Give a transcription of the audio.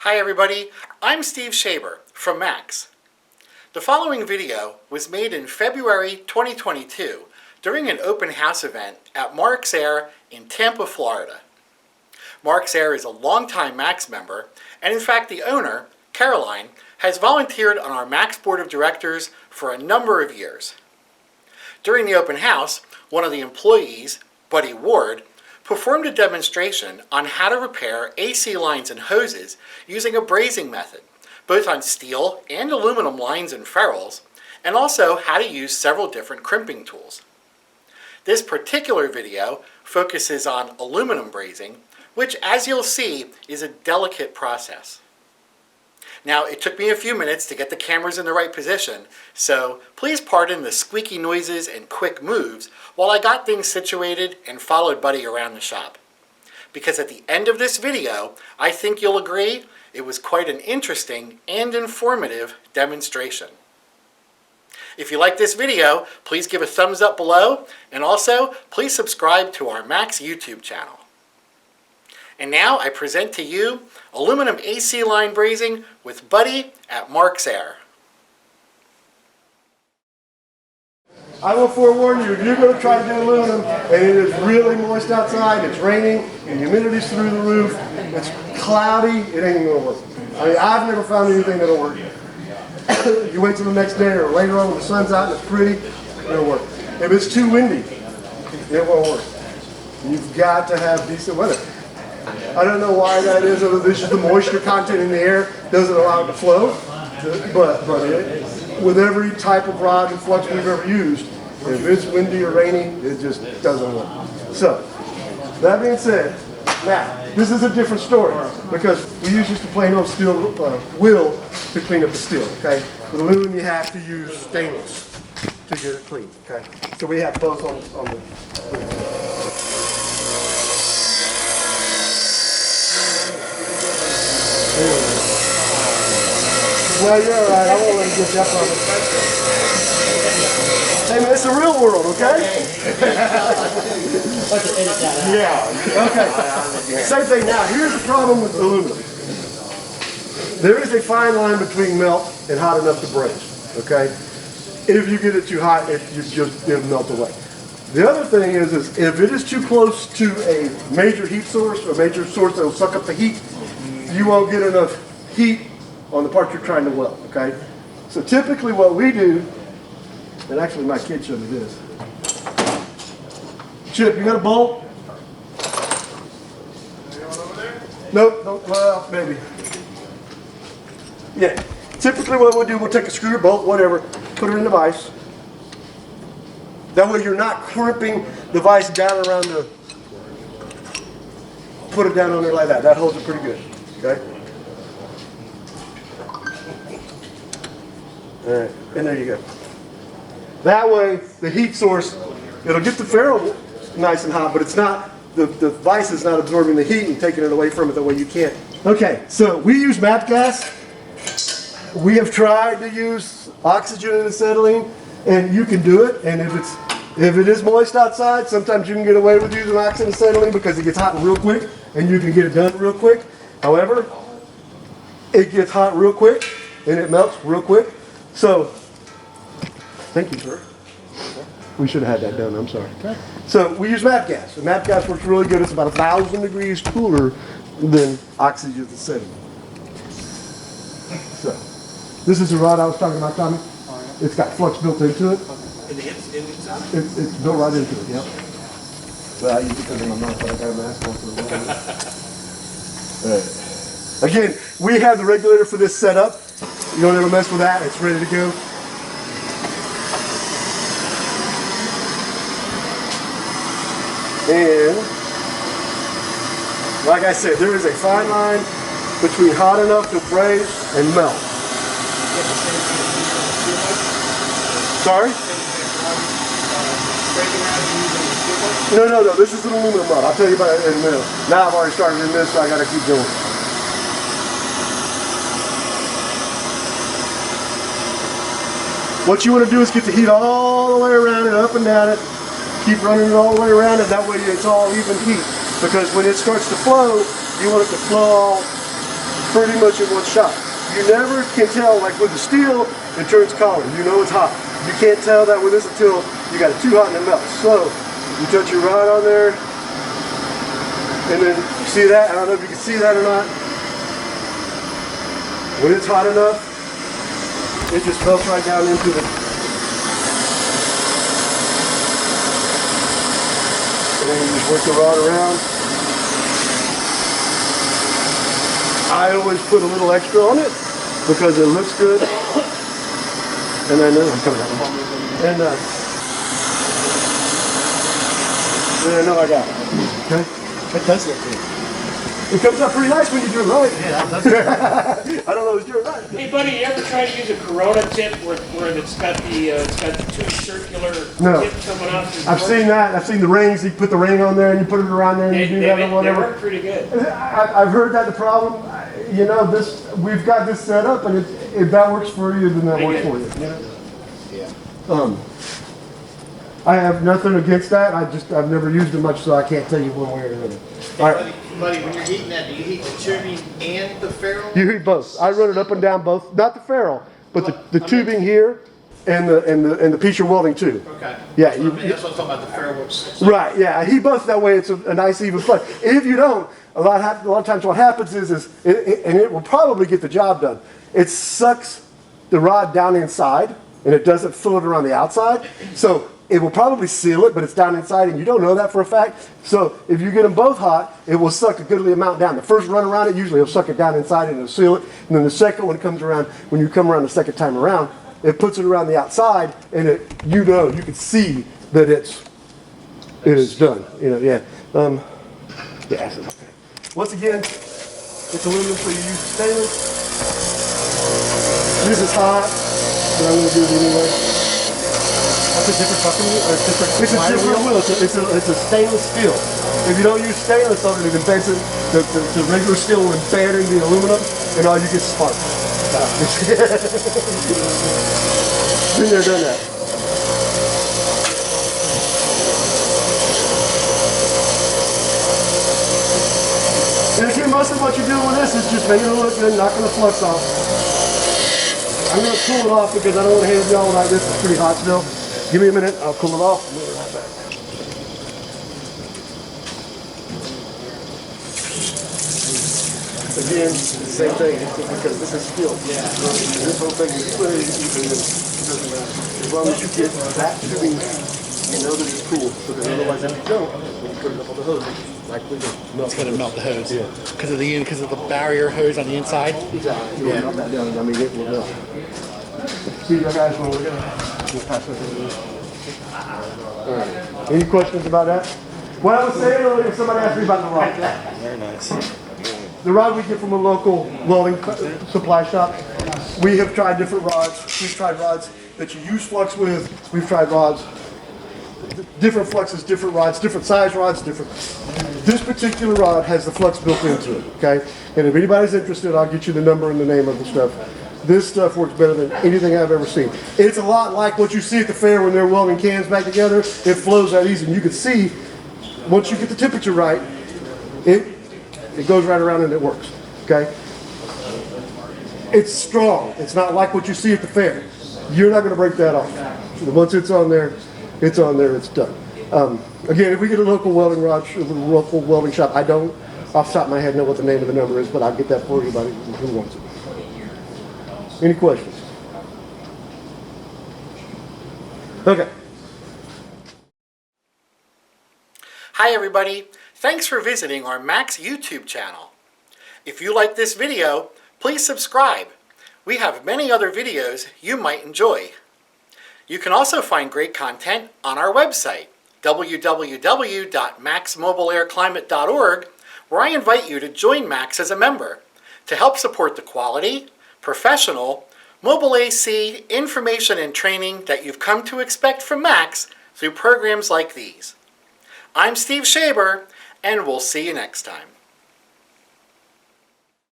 Hi everybody, I'm Steve Schaeber from MACS. The following video was made in February 2022 during an open house event at MACS in Tampa, Florida. MACS is a longtime MACS member, and in fact the owner, Caroline, has volunteered on our MACS Board of Directors for a number of years. During the open house, one of the employees, Buddy Ward, performed a demonstration on how to repair AC lines and hoses using a brazing method, both on steel and aluminum lines and ferrules, and also how to use several different crimping tools. This particular video focuses on aluminum brazing, which, as you'll see, is a delicate process. Now, it took me a few minutes to get the cameras in the right position, so please pardon the squeaky noises and quick moves while I got things situated and followed Buddy around the shop. Because at the end of this video, I think you'll agree it was quite an interesting and informative demonstration. If you like this video, please give a thumbs up below, and also please subscribe to our MACS YouTube channel. And now I present to you aluminum AC line brazing with Buddy at MACS. I will forewarn you, if you're going to try to do aluminum and it is really moist outside, it's raining, and humidity's through the roof, it's cloudy, it ain't even going to work. I mean, I've never found anything that'll work. You wait till the next day or later on when the sun's out and it's pretty, it'll work. If it's too windy, it won't work. You've got to have decent weather. I don't know why that is, whether this is the moisture content in the air doesn't allow it to flow, but with every type of rod and flux we've ever used, if it's windy or rainy, it just doesn't work. So, that being said, now, this is a different story because we use just a plain old steel wheel to clean up the steel, okay? With aluminum, you have to use stainless to get it clean, okay? So we have both on the Well, you're all right. I won't let you get that from it. Hey, man, it's the real world, okay? Yeah. Okay. Same thing now. Here's the problem with aluminum. There is a fine line between melt and hot enough to braze, okay? If you get it too hot, it'll melt away. The other thing is if it is too close to a major heat source, or a major source that will suck up the heat, you won't get enough heat on the part you're trying to weld, okay? So typically what we do, and actually my kid showed me this. Chip, you got a bolt? Nope, nope, well, maybe. Yeah, typically what we'll do, we'll take a screw or bolt, whatever, put it in the vise. That way you're not crimping the vise down around the, put it down on there like that. That holds it pretty good, okay? All right, and there you go. That way, the heat source, it'll get the ferrule nice and hot, but it's not, the vise is not absorbing the heat and taking it away from it the way you can't. Okay, so we use MAP gas. We have tried to use oxygen and acetylene, and you can do it. And if it is moist outside, sometimes you can get away with using oxygen and acetylene because it gets hot real quick, and you can get it done real quick. However, it gets hot real quick, and it melts real quick. So, thank you, sir. We should have had that done, I'm sorry. Okay. So, we use MAP gas. And MAP gas works really good. It's about 1,000 degrees cooler than oxygen and acetylene. So, this is the rod I was talking about, Tommy. It's got flux built into it. It's built right into it, yep. Well, I use it because in my mouth, but I got a mask on for the moment. Again, we have the regulator for this set up. You don't ever mess with that, it's ready to go. And, like I said, there is a fine line between hot enough to braze and melt. Sorry? No, this is an aluminum rod. I'll tell you about it in a minute. Now I've already started in this, so I gotta keep going. What you want to do is get the heat all the way around it, up and down it. Keep running it all the way around it. That way it's all even heat. Because when it starts to flow, you want it to flow pretty much in one shot. You never can tell, like with the steel, it turns color. You know it's hot. You can't tell that with this until you got it too hot and it melts. So you touch your rod on there, and then you see that. I don't know if you can see that or not. When it's hot enough, it just melts right down into the. And then you just work the rod around. I always put a little extra on it because it looks good. And I know I'm coming out. And then I know I got it. Okay? It does look good. It comes out pretty nice when you do it right. Yeah, that does. I don't know who's doing it right. Hey buddy, you ever try to use a Corona tip where it's got the two circular tips coming off? I've seen that. I've seen the rings. You put the ring on there and you put it around there and you do that or whatever. They work pretty good. I've heard that the problem, you know, we've got this set up, and if that works for you, then that works for you. You know? Yeah. I have nothing against that. I've never used it much, so I can't tell you one way or another. Hey, All right. buddy, when you're heating that, do you heat the tubing and the ferrule? You heat both. I run it up and down both. Not the ferrule, but the tubing here and the piece you're welding to. Okay. Yeah. That's what I'm talking about, the ferrule. Right. Yeah. I heat both that way. It's a nice even flow. If you don't, a lot of times what happens is and it will probably get the job done. It sucks the rod down inside, and it doesn't fill it around the outside. So it will probably seal it, but it's down inside, and you don't know that for a fact. So if you get them both hot, it will suck a goodly amount down. The first run around it, usually it'll suck it down inside and it'll seal it. And then the second one comes around, when you come around the second time around, it puts it around the outside, and you can see that it is done. You know, yeah. Yeah. Once again, it's aluminum, so you use stainless. This is hot, but I'm going to do it anyway. That's a different fucking wheel? Or It's a different wheel. It's a stainless steel. If you don't use stainless on it, it embeds it. The regular steel will embed in the aluminum, and all you get is sparks. Been there, done that. And again, most of what you're doing with this is just making it look good, knocking the flux off. I'm going to cool it off because I don't want to hand you all like this. It's pretty hot still. Give me a minute, I'll cool it off and we'll be right back. Again, the same thing, it's just because this is steel. Yeah. This whole thing is clear, you can do this. It doesn't matter. As long as you get that tubing, you know that it's cool. Because otherwise, if you don't, when you put it up on the hose, likely to melt. It's going to melt the hose. Yeah. Because of the barrier hose on the inside. Exactly. Yeah. Melt that down, I mean, it will melt. See you guys when we're going to. All right. Any questions about that? What I was saying earlier, somebody asked me about the rod. Very nice. The rod we get from a local welding supply shop. We have tried different rods. We've tried rods that you use flux with. We've tried rods, different fluxes, different rods, different size rods, different. This particular rod has the flux built into it, okay? And if anybody's interested, I'll get you the number and the name of the stuff. This stuff works better than anything I've ever seen. It's a lot like what you see at the fair when they're welding cans back together. It flows that easy, and you can see, once you get the temperature right, it goes right around and it works, okay? It's strong. It's not like what you see at the fair. You're not going to break that off. Once it's on there, it's done. Again, if we get a local welding local welding shop, I don't, off the top of my head, know what the name of the number is, but I'll get that for anybody who wants it. Any questions? Okay. Hi everybody, thanks for visiting our MACS YouTube channel. If you like this video, please subscribe. We have many other videos you might enjoy. You can also find great content on our website, www.maxmobileairclimate.org, where I invite you to join MACS as a member to help support the quality, professional, mobile AC information and training that you've come to expect from MACS through programs like these. I'm Steve Schaeber, and we'll see you next time.